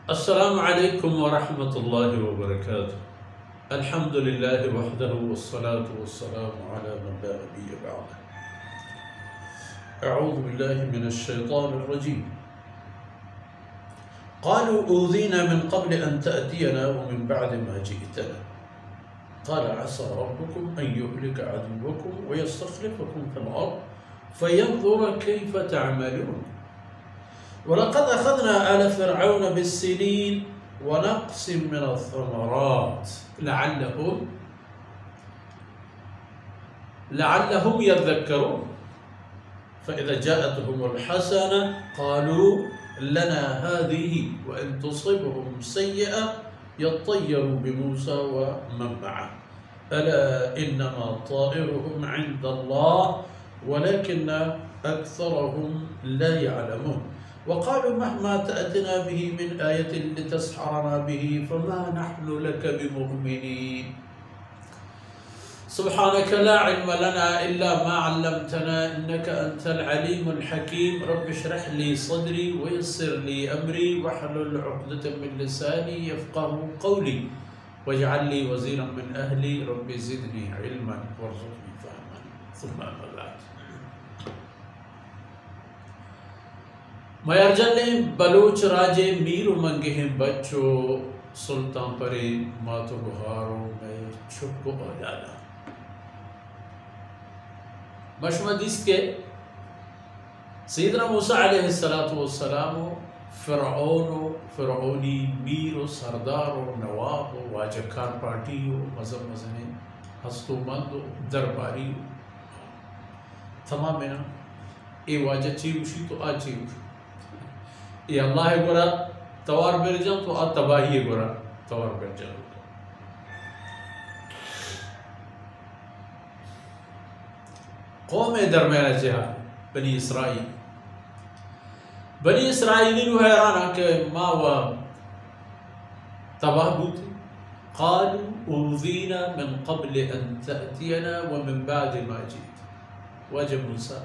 السلام عليكم ورحمة الله وبركاته. الحمد لله وحده والصلاة والسلام على من لا نبي بعده. أعوذ بالله من الشيطان الرجيم. قالوا أوذينا من قبل أن تأتينا ومن بعد ما جئتنا. قال عسى ربكم أن يهلك عدوكم ويستخلفكم في الأرض فينظر كيف تعملون. ولقد أخذنا آل فرعون بالسنين ونقص من الثمرات لعلهم يذكرون. فإذا جاءتهم الحسنة قالوا لنا هذه وإن تصبهم سيئة يطيروا بموسى ومن معه ألا إنما طائرهم عند الله ولكن أكثرهم لا يعلمون. وقالوا مهما تأتنا به من آية لتسحرنا به فما نحن لك بمؤمنين. سبحانك لا علم لنا إلا ما علمتنا إنك أنت العليم الحكيم. رب اشرح لي صدري ويسر لي أمري واحلل عقدة من لساني يفقه قولي واجعل لي وزيرا من أهلي. رب زدني علما وارزقني فهما. ثم أما بعد. ميرجل بلوچ راجے میرو منگے ہیں بچو سلطان پرے ماتو بہاروں میں چھپ ہو جانا. مشمدیس کے سیدنا موسیٰ علیہ السلام فرعونی میر و سردار و نواب و واجکار پارٹی و مذہب مزنے ہستو مند و درباری و تمام نا ای واجہ چیوشی تو آ چیوشی یہ اللہ گورا توار برجان تو آ تباہی گورا توار برجان. قوم درمیان جہاں بنی اسرائیلی نو حیرانا کہ ما و تباہ بوتی. قالوا اوذینا من قبل ان تأتینا ومن بعد ما جئت. واجب موسیٰ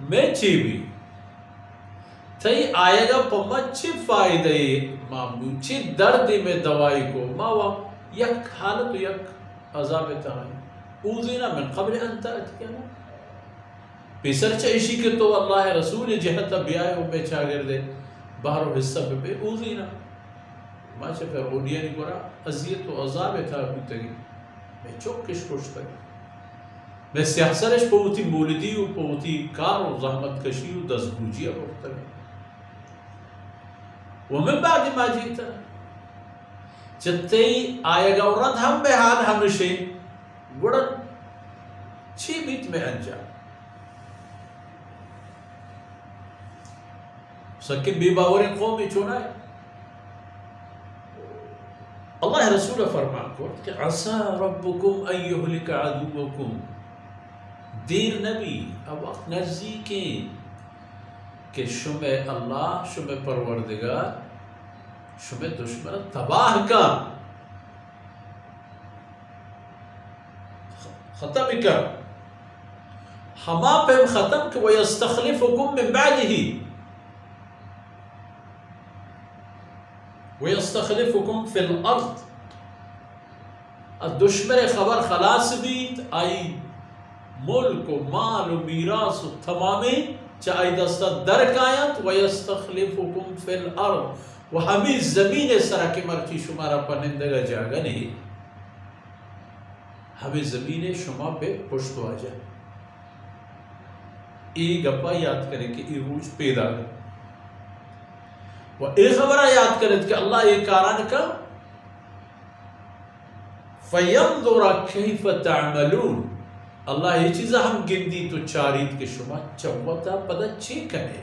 میں چیوی تئی آئے گا پما چی فائدے مامنو چی درد میں دوائی کو ماوا یک حالت یک عذاب تائی. اوذینا من قبل ان تأتینا پیسر چاہیشی کہ تو اللہ رسول جہتا بیائے ہو بے چاگر دے باہر و حصہ پہ اوذینا ما چا پھر اونیانی گورا عذیت و عذاب تائی تگی میں چوکش کش تگی میں سیاحسرش پوتی مولدی و پوتی کار و زحمت کشی و دزگوجی اپورتا گئی. ومن بعد ما جئتنا چتی آئے گا ورد ہم بے حال ہمشے گوڑن چی بیت میں انجام سکن بی باورین قومی چونائے. اللہ رسول فرمان کو کہ عسى ربکم ان یہلک عدوکم. دیر نبی اب وقت نزدیکی کہ شمع اللہ شمع پروردگار شمع دشمن تباہ کا ختم کا ہما پہ ختم کہ وَيَسْتَخْلِفُكُمْ مِنْ بَعْدِهِ وَيَسْتَخْلِفُكُمْ فِي الْأَرْضِ. دشمن خبر خلاص بیت آئی ملک و مال و میراث و تمامی چاہی دستا درک آیت وَيَسْتَخْلِفُكُمْ فِي الْأَرْضِ. وہ ہمیں زمین سرکی مرچی شمارا پنندگا جاگا نہیں ہمیں زمین شما پہ پشتو آ جائے. ایک گپا یاد کریں کہ یہ روج پیدا گئے وہ ایک خبرہ یاد کریں کہ اللہ یہ کاران کا فَيَنْظُرَ كَيْفَ تَعْمَلُونَ. اللہ یہ چیزا ہم گندی تو چارید کے شما چوتا پدا چی کرے.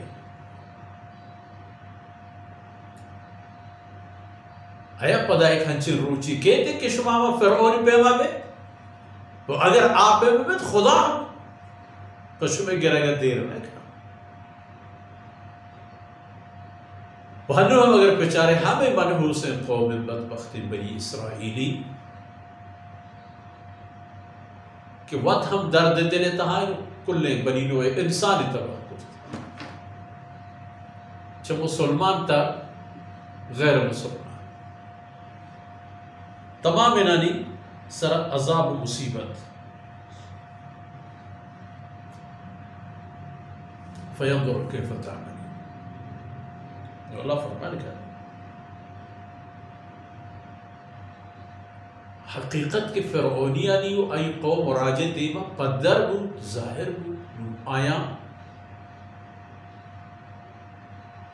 آیا پدا ایک ہنچی روچی کہتے کہ شما ہم فرعونی پیما بے تو اگر آپ پیما بے تو خدا تو شما گرہ گا دیر میں کھا وہنو ہم اگر پچارے ہمیں منحوس ہیں قوم بدبخت بنی اسرائیلی کہ وقت ہم درد دلے تہائی کلیں بنی نوے انسانی تباہ کرتے چه مسلمان تا غیر مسلمان تمام انانی سر عذاب و مصیبت فینظر کیف تعملون. اللہ فرمانے کا حقیقت کے فرعونیانی و ای قوم راجع دیما پدر بود ظاہر بود آیا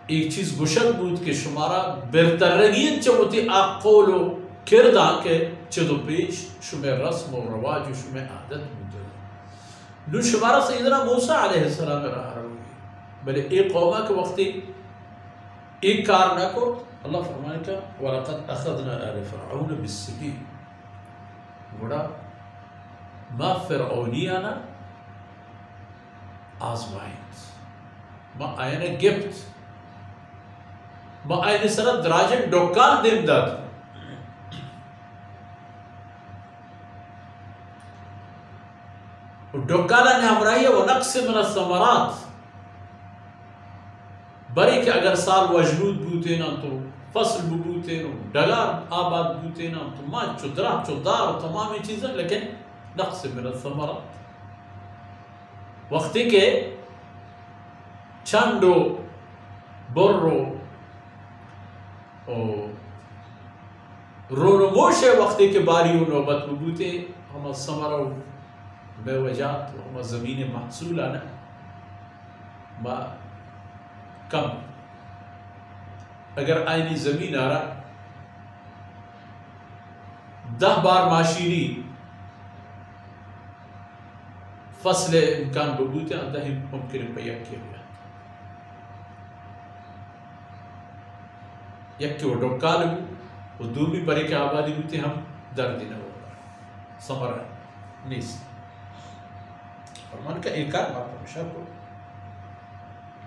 ایک چیز گوشت بود کہ شمارا برترگین چوتی آقول و کردان کے چدو پیش شمع رسم و رواج و شمع عادت بود نو شمارا سیدنا موسیٰ علیہ السلام رہا روی بلے ایک قومہ کے وقتی ایک کار نہ کو اللہ فرمانے کا وَلَقَدْ أَخَذْنَا آلِ فِرْعَوْنَ بِالسِّنِينَ گوڑا ما فرعونیانا آزمائند ما آئین گفت ما آئین سرد دراجن ڈوکان دیم داد ڈوکانا نے ہمراہی ہے وَنَقْسِ مِنَ الثَّمَرَاتِ بری کہ اگر سال وجنود بوتے نا تو فصل بوتے نا ڈگار آباد بوتے نا تو ماں چدرہ چدار تمامی چیزیں لیکن نقص من الثمرات وقتی کے چندو برو رونموش وقتی کے باری و نوبت بوتے ہم ثمرہ بے وجات ہم زمین محصول آنا با کم اگر آئینی زمین آ رہا 10 بار ماشینی فصل امکان ببوتے ہیں اندہ ممکن پیک کیا گیا یک کہ وہ ڈوکال وہ دومی پرے کے آبادی ہوتے ہم دردی نہ ہو رہا سمرہ نیس فرمان کا ایک کار باپ ہمیشہ کو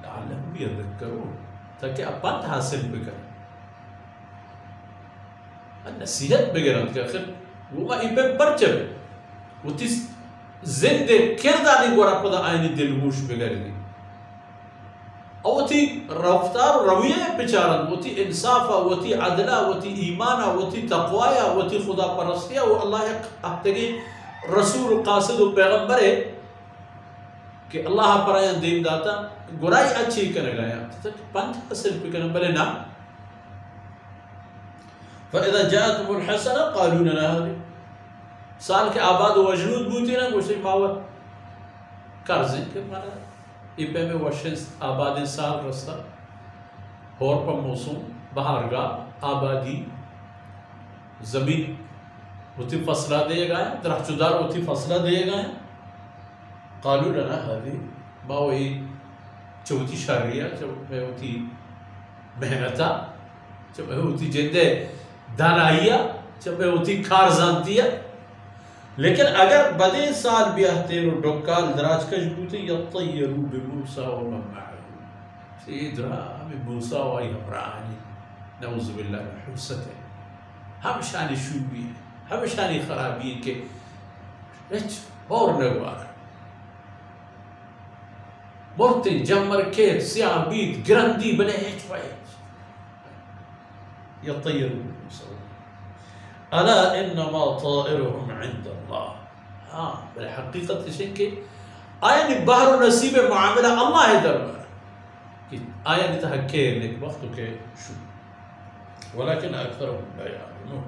لعلہم یذکرون تاکہ اپن حاصل بکریں نصیحت بگرن کہ آخر وہ ما این پہ پرچب وہ تی زند کردانی گورا پدا آئینی دلگوش بگردی وہ تی رفتار رویہ پچارن وہ تی انصافہ وہ تی عدلہ وہ تی ایمانہ وہ تی تقویہ وہ تی خدا پرستیہ وہ اللہ احتگی رسول قاصد و پیغمبر ہے کہ اللہ پر آیاں دیم داتا گرائی اچھی کرنے گایا پانچ حسن پہ کرنے بلے نا فَإِذَا جَاءَتْهُمُ الْحَسَنَةُ قَالُوا لَنَا هَذِهِ سال کے آباد و وجنود بوتی نا گوشتی ماور کرزیں کہ مارا ایپے میں وشن آباد سال رستا اور پر موسم بہارگاہ آبادی زمین ہوتی فصلہ دے گایا درخت چدار ہوتی فصلہ دے گایا قالوا لنا هذه ما وہی چوتی شریعہ چوتی ہوتی محنتا چوتی ہوتی جندے دانائیہ چوتی ہوتی کارزانتیہ لیکن اگر بدے سال بیاہتین و ڈوکال دراج کش بوتے یطیرو بموسیٰ و من معہو سیدرا ہمیں موسیٰ و آئی ہمراہانی نعوذ باللہ من حسد ہے ہم شانی شوبی ہے ہم شانی خرابی ہے کہ اچھ اور نگوار مرتے جمر کیت سیاہ بیت گرندی بلے ایچ فائیچ یطیرو بموسیٰ الا انما طائرهم عند اللہ ہاں بلے حقیقت اسے کہ آیا نی بحر و نصیب معاملہ اللہ دربار کہ آیا نی تحکیر نیک وقتو کے شو ولیکن اکثرهم لا یعلمون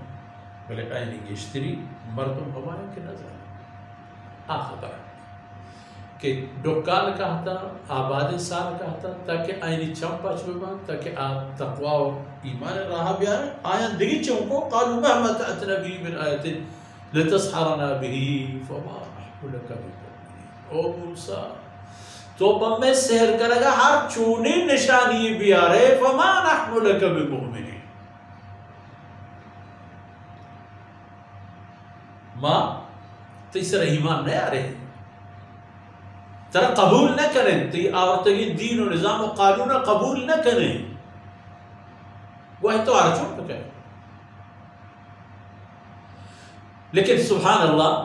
بلے آیا نی گشتری مردم ہمارے کے نظر آخر برا کہ ڈوکال کہتا آباد سال کہتا تاکہ آئینی چمپا چھوڑا تاکہ تقوی و ایمان راہ بیارے آیان دیگی چونکو قالوا مهما تأتنا به من آیت لتسحرنا به فما نحن لك بمؤمنین او موسیٰ تو پم میں سحر کرے گا ہر چونی نشانی بیارے فما نحن لك بمؤمنین ماں تیسر ایمان نہیں آ رہے ترہ قبول نہ کریں تو یہ آورتگی دین و نظام و قانون قبول نہ کریں وہ ہے تو آرچوں پہ کہیں لیکن سبحان اللہ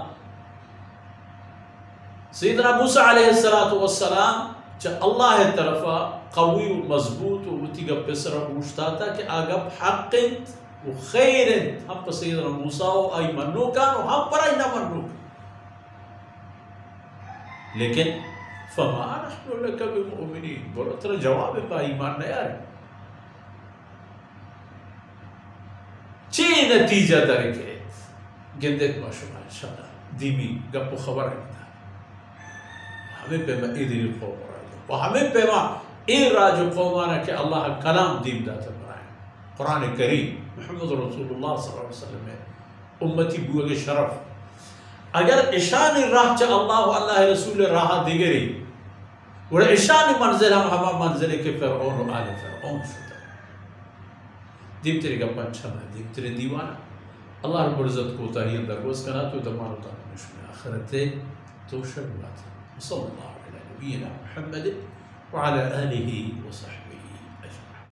سیدنا موسیٰ علیہ السلام الله طرفا قوي ومضبوط وتيجا بسر وشتاتا كي اغب حق وخير هم سيدنا موسى واي منو كان وهم براينا منو لكن فما نحن لك بمؤمنين بولو ترى جواب با ایمان نہ یار چی نتیجہ درکے گندت ما شما انشاءاللہ دیمی گپ خبر ہے ہمیں پہ ایدی قوم راجو وہمیں پہ ایر راجو قومانا کہ اللہ کلام دیم داتا برائے قرآن کریم محمد رسول اللہ صلی اللہ علیہ وسلم ہے امتی بوئے شرف اگر اشان راہ چا اللہ و اللہ رسول راہ دیگری اور اشان منزل ہم منزل کے فرعون و آل فرعون شدہ دیم تیرے گا پنچھانا دیم تیرے دیوانا اللہ رب العزت کو تحیل درگوز کنا تو دمانو تاکنش میں آخرت تو شروعات صلی اللہ علیہ نبینا محمد وعلى آله وصحبه